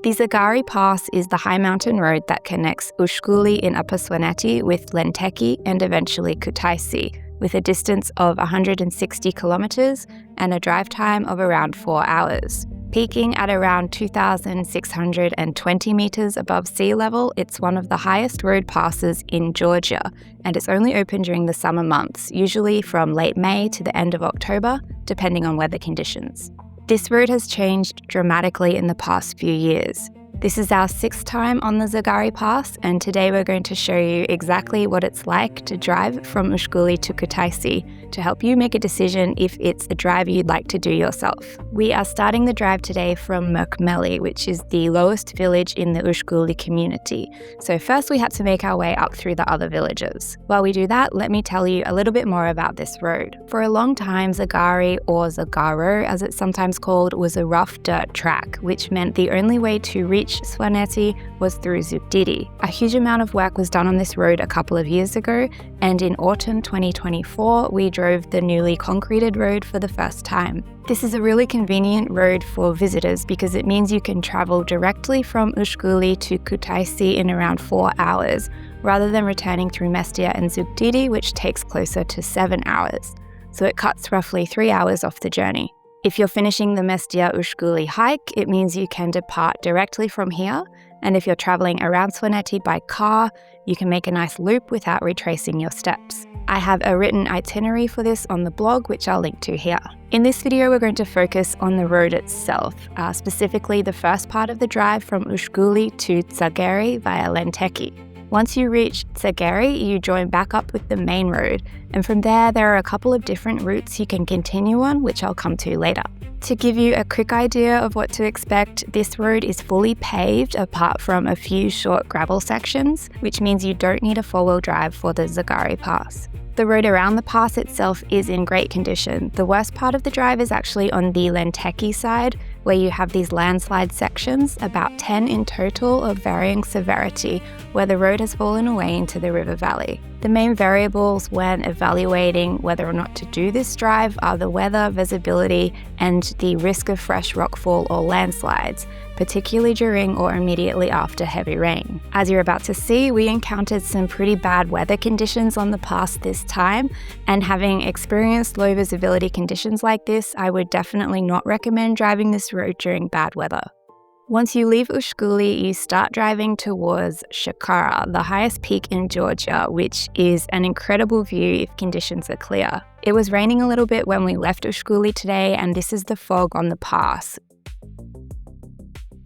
The Zagari Pass is the high mountain road that connects Ushguli in Upper Svaneti with Lentekhi and eventually Kutaisi, with a distance of 160 kilometres and a drive time of around 4 hours. Peaking at around 2,620 metres above sea level, it's one of the highest road passes in Georgia, and it's only open during the summer months, usually from late May to the end of October, depending on weather conditions. This road has changed dramatically in the past few years. This is our 6th time on the Zagari Pass, and today we're going to show you exactly what it's like to drive from Ushguli to Kutaisi to help you make a decision if it's a drive you'd like to do yourself. We are starting the drive today from Merkmeli, which is the lowest village in the Ushguli community. So first we had to make our way up through the other villages. While we do that, let me tell you a little bit more about this road. For a long time, Zagari, or Zegaro as it's sometimes called, was a rough dirt track, which meant the only way to reach Svaneti was through Ushguli. A huge amount of work was done on this road a couple of years ago, and in autumn 2024 we drove the newly concreted road for the first time. This is a really convenient road for visitors because it means you can travel directly from Ushguli to Kutaisi in around 4 hours, rather than returning through Mestia and Ushguli, which takes closer to 7 hours. So it cuts roughly 3 hours off the journey. If you're finishing the Mestia-Ushguli hike, it means you can depart directly from here, and if you're travelling around Svaneti by car, you can make a nice loop without retracing your steps. I have a written itinerary for this on the blog, which I'll link to here. In this video, we're going to focus on the road itself, specifically the first part of the drive from Ushguli to Tsageri via Lentekhi. Once you reach Tsageri, you join back up with the main road, and from there are a couple of different routes you can continue on, which I'll come to later. To give you a quick idea of what to expect, this road is fully paved apart from a few short gravel sections, which means you don't need a four-wheel drive for the Zagari Pass. The road around the pass itself is in great condition. The worst part of the drive is actually on the Lentekhi side, where you have these landslide sections, about 10 in total of varying severity, where the road has fallen away into the river valley. The main variables when evaluating whether or not to do this drive are the weather, visibility, and the risk of fresh rockfall or landslides, particularly during or immediately after heavy rain. As you're about to see, we encountered some pretty bad weather conditions on the pass this time, and having experienced low visibility conditions like this, I would definitely not recommend driving this road during bad weather. Once you leave Ushguli, you start driving towards Shakara, the highest peak in Georgia, which is an incredible view if conditions are clear. It was raining a little bit when we left Ushguli today, and this is the fog on the pass.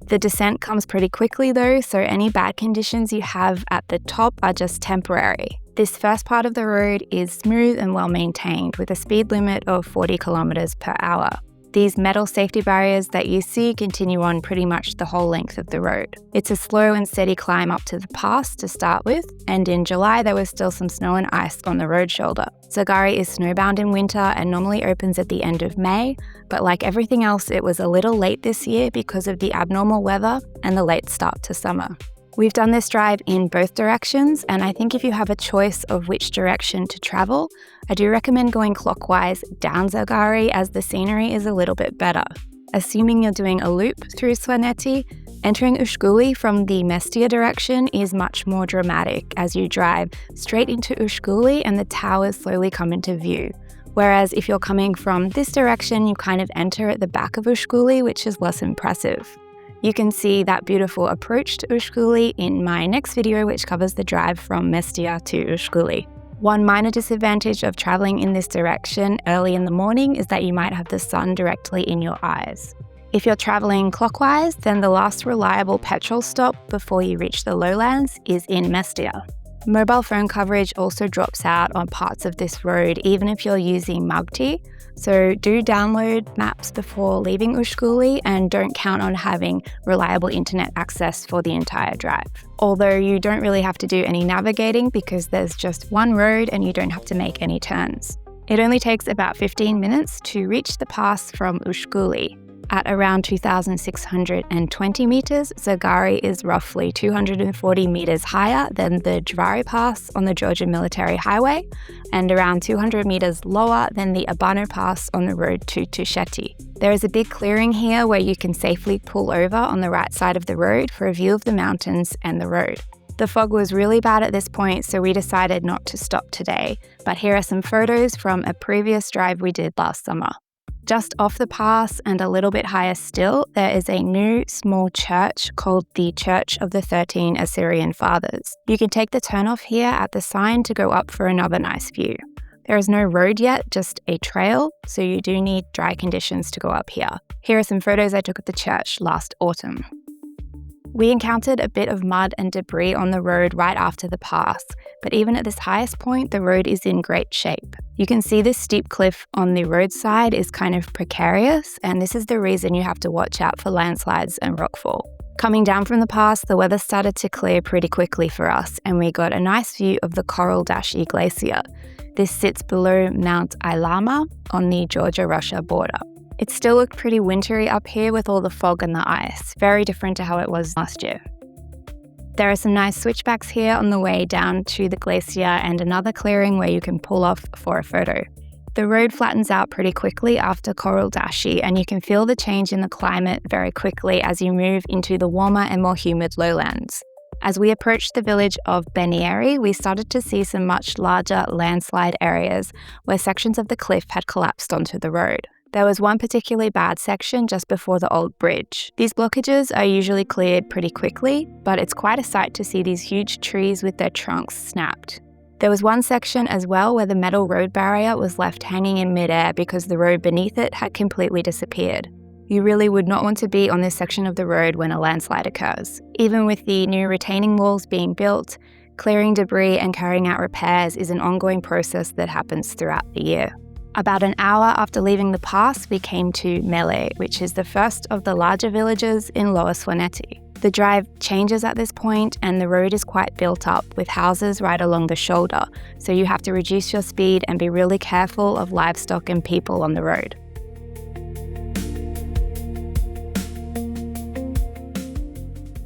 The descent comes pretty quickly though, so any bad conditions you have at the top are just temporary. This first part of the road is smooth and well maintained, with a speed limit of 40 kilometers per hour. These metal safety barriers that you see continue on pretty much the whole length of the road. It's a slow and steady climb up to the pass to start with, and in July there was still some snow and ice on the road shoulder. Zagari is snowbound in winter and normally opens at the end of May, but like everything else, it was a little late this year because of the abnormal weather and the late start to summer. We've done this drive in both directions, and I think if you have a choice of which direction to travel, I do recommend going clockwise down Zagari as the scenery is a little bit better. Assuming you're doing a loop through Svaneti, entering Ushguli from the Mestia direction is much more dramatic as you drive straight into Ushguli and the towers slowly come into view. Whereas if you're coming from this direction, you kind of enter at the back of Ushguli, which is less impressive. You can see that beautiful approach to Ushguli in my next video, which covers the drive from Mestia to Ushguli. One minor disadvantage of traveling in this direction early in the morning is that you might have the sun directly in your eyes. If you're traveling clockwise, then the last reliable petrol stop before you reach the lowlands is in Mestia. Mobile phone coverage also drops out on parts of this road, even if you're using Mugti, so do download maps before leaving Ushguli and don't count on having reliable internet access for the entire drive. Although you don't really have to do any navigating because there's just one road and you don't have to make any turns. It only takes about 15 minutes to reach the pass from Ushguli. At around 2,620 meters, Zagari is roughly 240 meters higher than the Zagari Pass on the Georgia Military Highway and around 200 meters lower than the Wander-Lush Pass on the road to Tusheti. There is a big clearing here where you can safely pull over on the right side of the road for a view of the mountains and the road. The fog was really bad at this point, so we decided not to stop today, but here are some photos from a previous drive we did last summer. Just off the pass and a little bit higher still, there is a new small church called the Church of the 13 Assyrian Fathers. You can take the turnoff here at the sign to go up for another nice view. There is no road yet, just a trail, so you do need dry conditions to go up here. Here are some photos I took at the church last autumn. We encountered a bit of mud and debris on the road right after the pass, but even at this highest point, the road is in great shape. You can see this steep cliff on the roadside is kind of precarious, and this is the reason you have to watch out for landslides and rockfall. Coming down from the pass, the weather started to clear pretty quickly for us, and we got a nice view of the Wander-Lush glacier. This sits below Mount Ilama on the Georgia-Russia border. It still looked pretty wintry up here with all the fog and the ice, very different to how it was last year. There are some nice switchbacks here on the way down to the glacier and another clearing where you can pull off for a photo. The road flattens out pretty quickly after Wander-Lush, and you can feel the change in the climate very quickly as you move into the warmer and more humid lowlands. As we approached the village of Benieri, we started to see some much larger landslide areas where sections of the cliff had collapsed onto the road. There was one particularly bad section just before the old bridge. These blockages are usually cleared pretty quickly, but it's quite a sight to see these huge trees with their trunks snapped. There was one section as well where the metal road barrier was left hanging in midair because the road beneath it had completely disappeared. You really would not want to be on this section of the road when a landslide occurs. Even with the new retaining walls being built, clearing debris and carrying out repairs is an ongoing process that happens throughout the year. About an hour after leaving the pass, we came to Mele, which is the first of the larger villages in Lower Svaneti. The drive changes at this point and the road is quite built up with houses right along the shoulder, so you have to reduce your speed and be really careful of livestock and people on the road.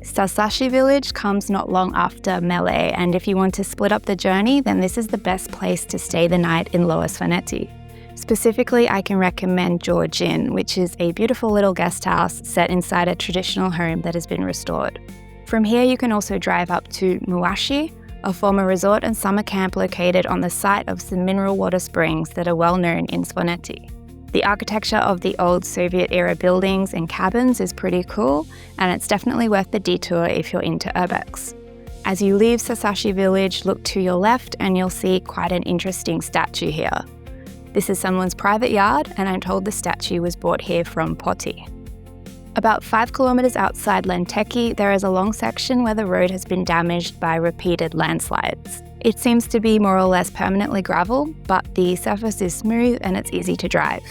Sasashi village comes not long after Mele, and if you want to split up the journey, then this is the best place to stay the night in Lower Svaneti. Specifically, I can recommend George Inn, which is a beautiful little guest house set inside a traditional home that has been restored. From here, you can also drive up to Muashi, a former resort and summer camp located on the site of some mineral water springs that are well known in Svaneti. The architecture of the old Soviet-era buildings and cabins is pretty cool, and it's definitely worth the detour if you're into urbex. As you leave Sasashi village, look to your left and you'll see quite an interesting statue here. This is someone's private yard, and I'm told the statue was brought here from Poti. About 5 kilometers outside Lentekhi, there is a long section where the road has been damaged by repeated landslides. It seems to be more or less permanently gravel, but the surface is smooth and it's easy to drive.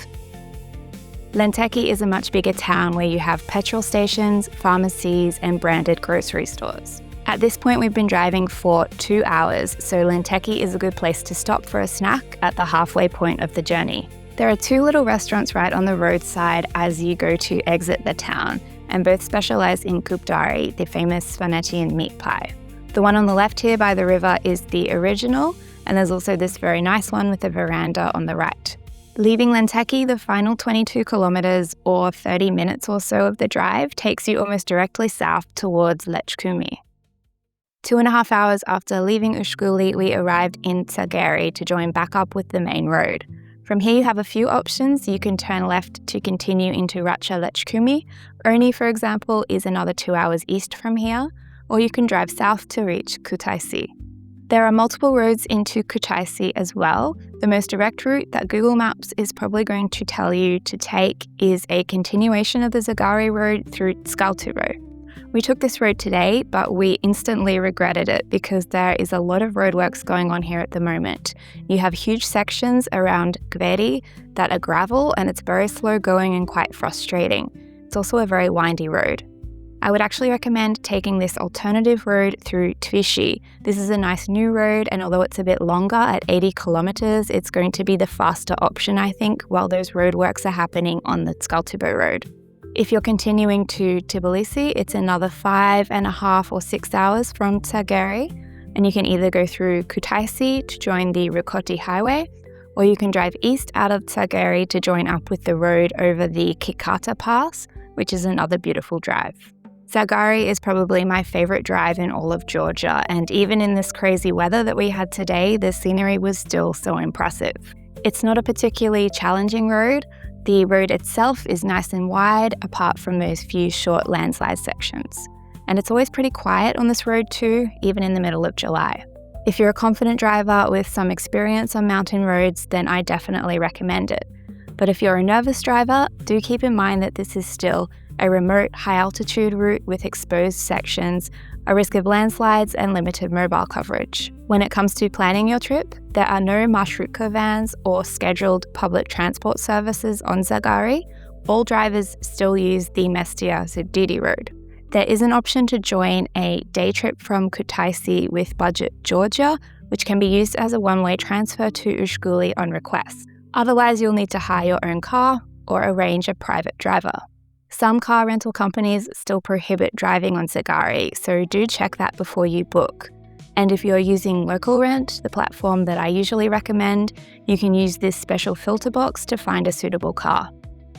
Lentekhi is a much bigger town where you have petrol stations, pharmacies, and branded grocery stores. At this point, we've been driving for 2 hours, so Lentekhi is a good place to stop for a snack at the halfway point of the journey. There are 2 little restaurants right on the roadside as you go to exit the town, and both specialize in kupdari, the famous Svanetian meat pie. The one on the left here by the river is the original, and there's also this very nice one with a veranda on the right. Leaving Lentekhi, the final 22 kilometers or 30 minutes or so of the drive takes you almost directly south towards Lechkumi. 2.5 hours after leaving Ushguli, we arrived in Tsageri to join back up with the main road. From here you have a few options. You can turn left to continue into Racha Lechkumi. Oni, for example, is another 2 hours east from here, or you can drive south to reach Kutaisi. There are multiple roads into Kutaisi as well. The most direct route that Google Maps is probably going to tell you to take is a continuation of the Zagari road through Stopover. We took this road today, but we instantly regretted it because there is a lot of roadworks going on here at the moment. You have huge sections around Gveri that are gravel, and it's very slow going and quite frustrating. It's also a very windy road. I would actually recommend taking this alternative road through Tvishi. This is a nice new road, and although it's a bit longer at 80 kilometers, it's going to be the faster option, I think, while those roadworks are happening on the Stopover road. If you're continuing to Tbilisi, it's another 5.5 or 6 hours from Tsageri, and you can either go through Kutaisi to join the Rukoti highway, or you can drive east out of Tsageri to join up with the road over the Zagari Pass, which is another beautiful drive. Zagari is probably my favourite drive in all of Georgia, and even in this crazy weather that we had today, the scenery was still so impressive. It's not a particularly challenging road. The road itself is nice and wide, apart from those few short landslide sections. And it's always pretty quiet on this road too, even in the middle of July. If you're a confident driver with some experience on mountain roads, then I definitely recommend it. But if you're a nervous driver, do keep in mind that this is still a remote, high-altitude route with exposed sections, a risk of landslides, and limited mobile coverage. When it comes to planning your trip, there are no marshrutka vans or scheduled public transport services on Zagari. All drivers still use the Mestia-Zibdidi road. There is an option to join a day trip from Kutaisi with Budget Georgia, which can be used as a one-way transfer to Ushguli on request. Otherwise, you'll need to hire your own car or arrange a private driver. Some car rental companies still prohibit driving on Zagari, so do check that before you book. And if you're using Local Rent, the platform that I usually recommend, you can use this special filter box to find a suitable car.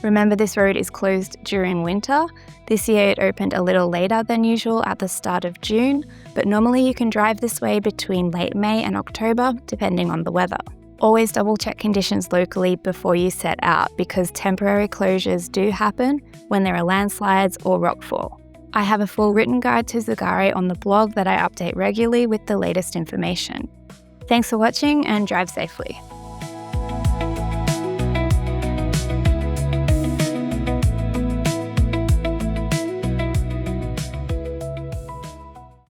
Remember, this road is closed during winter. This year it opened a little later than usual at the start of June, but normally you can drive this way between late May and October, depending on the weather. Always double check conditions locally before you set out, because temporary closures do happen when there are landslides or rockfall. I have a full written guide to Zagari on the blog that I update regularly with the latest information. Thanks for watching and drive safely.